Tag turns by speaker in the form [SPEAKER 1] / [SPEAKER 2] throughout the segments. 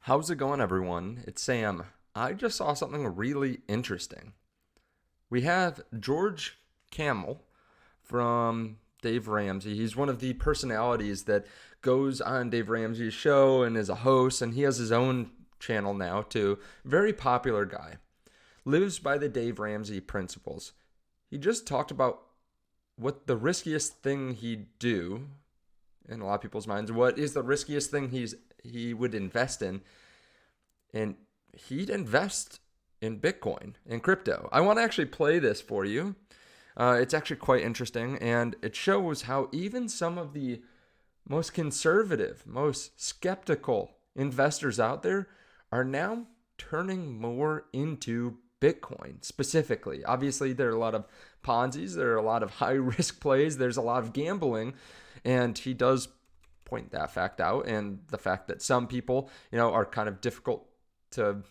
[SPEAKER 1] How's it going, everyone? It's Sam. I just saw something really interesting. We have George Camel from Dave Ramsey. He's one of the personalities that goes on Dave Ramsey's show and is a host, and he has his own channel now too. Very popular guy. Lives by the Dave Ramsey principles. He just talked about what the riskiest thing he'd do in a lot of people's minds. What is the riskiest thing he would invest in? And he'd invest in Bitcoin and crypto. I want to actually play this for you. It's actually quite interesting, and it shows how even some of the most conservative, most skeptical investors out there are now turning more into Bitcoin specifically. Obviously, there are a lot of Ponzi's, there are a lot of high-risk plays, there's a lot of gambling, and he does point that fact out, and the fact that some people, are kind of difficult to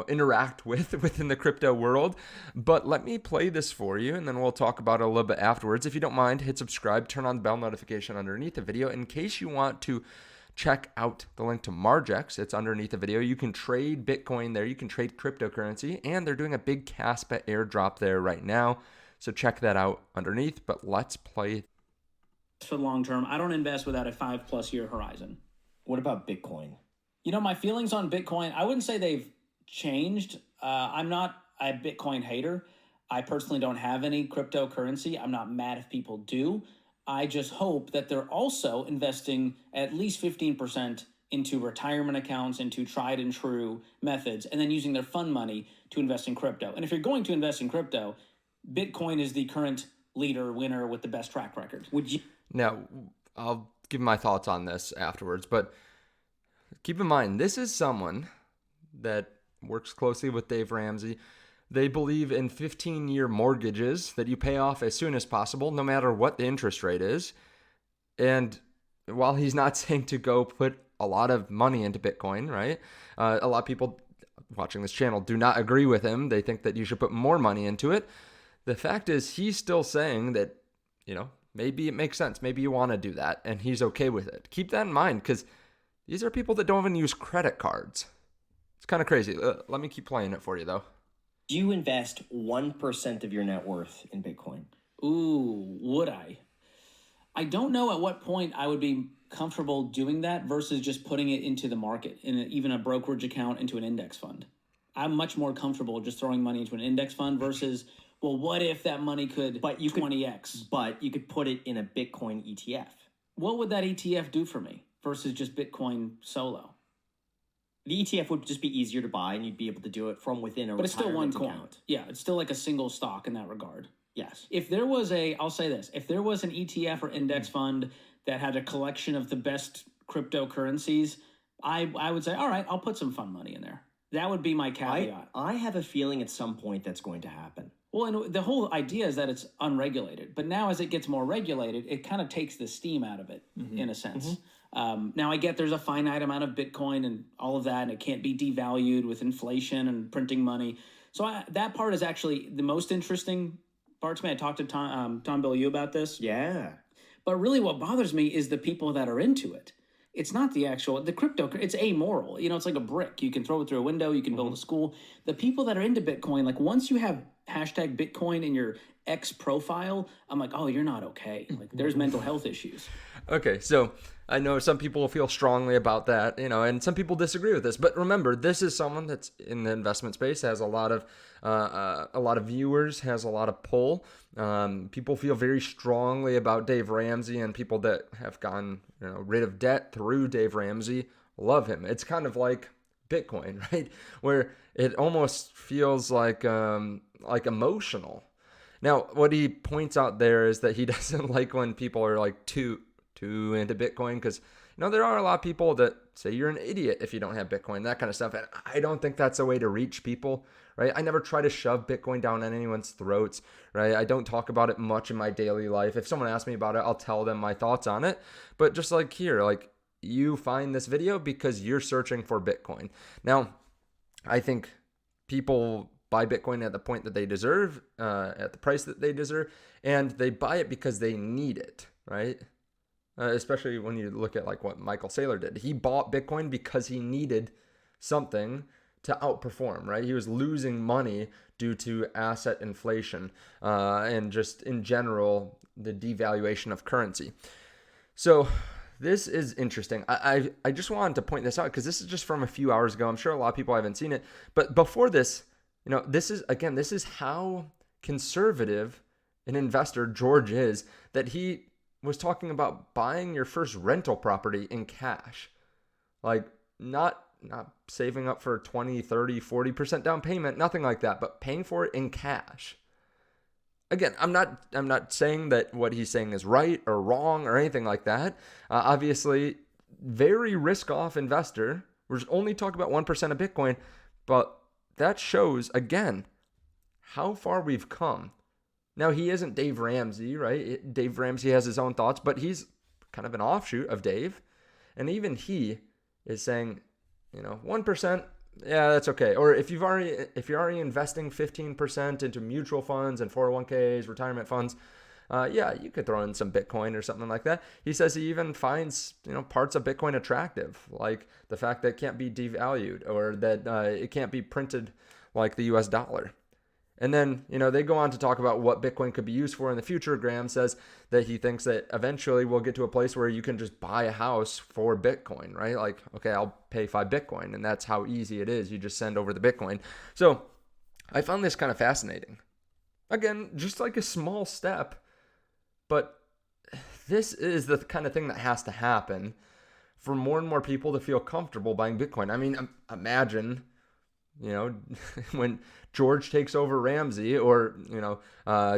[SPEAKER 1] interact with within the crypto world. But let me play this for you, and then we'll talk about it a little bit afterwards. If you don't mind, hit subscribe, turn on the bell notification underneath the video in case you want to check out the link to Margex. It's underneath the video. You can trade Bitcoin there. You can trade cryptocurrency, and they're doing a big Caspa airdrop there right now. So check that out underneath, but let's play.
[SPEAKER 2] For the long term, I don't invest without a 5+ year horizon.
[SPEAKER 3] What about Bitcoin?
[SPEAKER 2] My feelings on Bitcoin, I wouldn't say they've changed. I'm not a Bitcoin hater. I personally don't have any cryptocurrency. I'm not mad if people do. I just hope that they're also investing at least 15% into retirement accounts, into tried and true methods, and then using their fund money to invest in crypto. And if you're going to invest in crypto, Bitcoin is the current winner with the best track record. Would you?
[SPEAKER 1] Now, I'll give my thoughts on this afterwards, but keep in mind, this is someone that works closely with Dave Ramsey. They believe in 15-year mortgages that you pay off as soon as possible, no matter what the interest rate is. And while he's not saying to go put a lot of money into Bitcoin, right? A lot of people watching this channel do not agree with him. They think that you should put more money into it. The fact is, he's still saying that, maybe it makes sense. Maybe you want to do that, and he's okay with it. Keep that in mind, because these are people that don't even use credit cards. It's kind of crazy. Let me keep playing it for you, though.
[SPEAKER 3] Do you invest 1% of your net worth in Bitcoin?
[SPEAKER 2] Ooh, would I? I don't know at what point I would be comfortable doing that versus just putting it into the market, in even a brokerage account, into an index fund. I'm much more comfortable just throwing money into an index fund versus, well, what if that money could 20x?
[SPEAKER 3] But you could put it in a Bitcoin ETF.
[SPEAKER 2] What would that ETF do for me versus just Bitcoin solo?
[SPEAKER 3] The ETF would just be easier to buy, and you'd be able to do it from within a
[SPEAKER 2] But it's still one coin.
[SPEAKER 3] Account.
[SPEAKER 2] Yeah, it's still like a single stock in that regard.
[SPEAKER 3] Yes.
[SPEAKER 2] If there was I'll say this, if there was an ETF or index fund that had a collection of the best cryptocurrencies, I would say, all right, I'll put some fun money in there. That would be my caveat.
[SPEAKER 3] I have a feeling at some point that's going to happen.
[SPEAKER 2] Well, and the whole idea is that it's unregulated. But now as it gets more regulated, it kind of takes the steam out of it, in a sense. Now, I get there's a finite amount of Bitcoin and all of that, and it can't be devalued with inflation and printing money. So that part is actually the most interesting part to me. I talked to Tom Bilyeu about this.
[SPEAKER 3] Yeah.
[SPEAKER 2] But really what bothers me is the people that are into it. It's not the crypto, it's amoral. It's like a brick. You can throw it through a window, you can build a school. The people that are into Bitcoin, like once you have hashtag Bitcoin in your X profile, I'm like, oh, you're not okay. Like there's mental health issues.
[SPEAKER 1] Okay, so I know some people feel strongly about that, and some people disagree with this. But remember, this is someone that's in the investment space, has a lot of viewers, has a lot of pull. People feel very strongly about Dave Ramsey, and people that have gotten rid of debt through Dave Ramsey love him. It's kind of like Bitcoin, right? Where it almost feels like emotional. Now, what he points out there is that he doesn't like when people are like too into Bitcoin, because there are a lot of people that say you're an idiot if you don't have Bitcoin, that kind of stuff. And I don't think that's a way to reach people, right? I never try to shove Bitcoin down anyone's throats, right? I don't talk about it much in my daily life. If someone asks me about it, I'll tell them my thoughts on it. But just like here, like you find this video because you're searching for Bitcoin. Now, I think people buy Bitcoin at the point that they deserve, at the price that they deserve, and they buy it because they need it, right? Especially when you look at like what Michael Saylor did. He bought Bitcoin because he needed something to outperform, right? He was losing money due to asset inflation and just in general, the devaluation of currency. So this is interesting. I just wanted to point this out because this is just from a few hours ago. I'm sure a lot of people haven't seen it. But before this, this is how conservative an investor George is, that he was talking about buying your first rental property in cash. Like not saving up for 20, 30, 40% down payment, nothing like that, but paying for it in cash. Again, I'm not saying that what he's saying is right or wrong or anything like that. Obviously, very risk-off investor. We're just only talking about 1% of Bitcoin, but that shows, again, how far we've come. Now, he isn't Dave Ramsey, right? Dave Ramsey has his own thoughts, but he's kind of an offshoot of Dave. And even he is saying, 1%, yeah, that's okay. Or if you're already investing 15% into mutual funds and 401ks, retirement funds, yeah, you could throw in some Bitcoin or something like that. He says he even finds, parts of Bitcoin attractive, like the fact that it can't be devalued or that it can't be printed like the US dollar. And then, they go on to talk about what Bitcoin could be used for in the future. Graham says that he thinks that eventually we'll get to a place where you can just buy a house for Bitcoin, right? Like, okay, I'll pay 5 Bitcoin. And that's how easy it is. You just send over the Bitcoin. So I found this kind of fascinating. Again, just like a small step, but this is the kind of thing that has to happen for more and more people to feel comfortable buying Bitcoin. I mean, imagine, when George takes over Ramsey, or,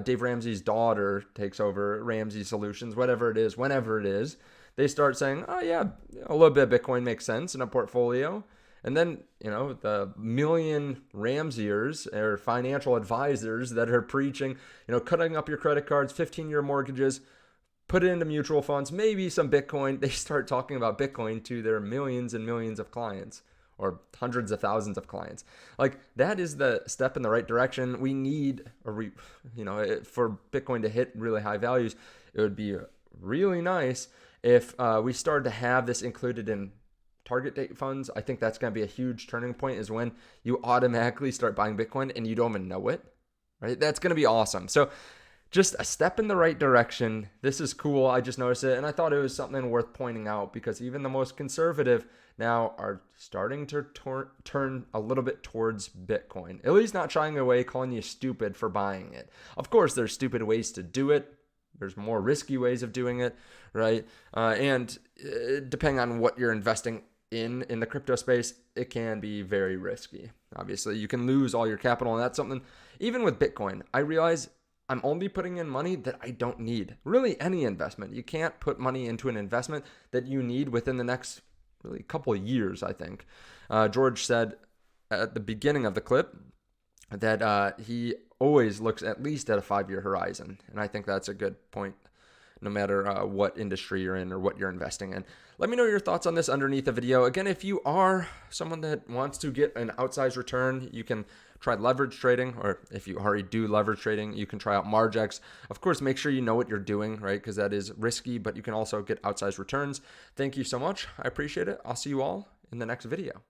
[SPEAKER 1] Dave Ramsey's daughter takes over Ramsey Solutions, whatever it is, whenever it is, they start saying, oh yeah, a little bit of Bitcoin makes sense in a portfolio. And then, the million Ramseyers or financial advisors that are preaching, cutting up your credit cards, 15-year mortgages, put it into mutual funds, maybe some Bitcoin. They start talking about Bitcoin to their millions and millions of clients, or hundreds of thousands of clients. Like, that is the step in the right direction. We need, for Bitcoin to hit really high values, it would be really nice if we started to have this included in target date funds. I think that's going to be a huge turning point, is when you automatically start buying Bitcoin and you don't even know it, right? That's going to be awesome. So just a step in the right direction. This is cool. I just noticed it, and I thought it was something worth pointing out, because even the most conservative now are starting to turn a little bit towards Bitcoin. At least not shying away, calling you stupid for buying it. Of course, there's stupid ways to do it. There's more risky ways of doing it, right? And depending on what you're investing in the crypto space, it can be very risky. Obviously, you can lose all your capital, and that's something, even with Bitcoin, I realize I'm only putting in money that I don't need. Really, any investment. You can't put money into an investment that you need within the next really couple of years, I think. George said at the beginning of the clip that he always looks at least at a 5-year horizon. And I think that's a good point, no matter what industry you're in or what you're investing in. Let me know your thoughts on this underneath the video. Again, if you are someone that wants to get an outsized return, you can try leverage trading, or if you already do leverage trading, you can try out Margex. Of course, make sure you know what you're doing, right? Because that is risky, but you can also get outsized returns. Thank you so much. I appreciate it. I'll see you all in the next video.